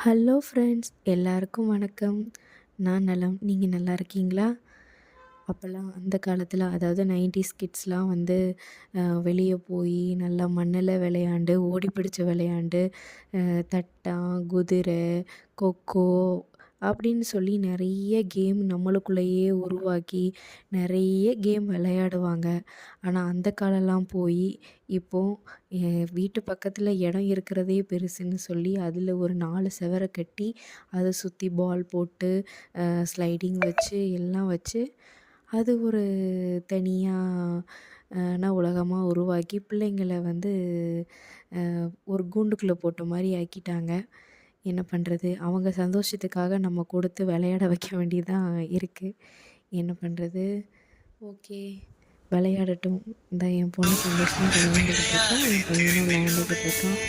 Hello friends, எல்லாருக்கும் வணக்கம். நான் நலம். நீங்கள் நல்லா இருக்கீங்களா? அப்போல்லாம் அந்த காலத்தில், அதாவது 90s கிட்ஸ்லாம் வந்து வெளியே போய் நல்லா மண்ணில் விளையாண்டு, ஓடி பிடிச்சு விளையாண்டு, தட்டான், குதிரை, கொக்கோ அப்படின்னு சொல்லி நிறைய கேம் நம்மளுக்குள்ளேயே உருவாக்கி நிறைய கேம் விளையாடுவாங்க. ஆனால் அந்த காலம்லாம் போய் இப்போ என் வீட்டு பக்கத்தில் இடம் இருக்கிறதே பெருசுன்னு சொல்லி அதில் ஒரு 4 செவரை கட்டி அதை சுற்றி பால் போட்டு ஸ்லைடிங் வச்சு எல்லாம் வச்சு அது ஒரு தனியான உலகமா உருவாக்கி பிள்ளைங்கள வந்து ஒரு கூண்டுக்குள்ளே போட்ட மாரி ஆக்கிட்டாங்க. என்ன பண்ணுறது? அவங்க சந்தோஷத்துக்காக நம்ம கொடுத்து விளையாட வைக்க வேண்டியதான் இருக்கு. என்ன பண்ணுறது? ஓகே. விளையாடட்டும். இந்த என் பொண்ணு சந்தோஷமா விளையாண்டுக்கிட்டு இருக்கா. என் பையனும் விளையாண்டுக்கிட்டு இருக்கான்.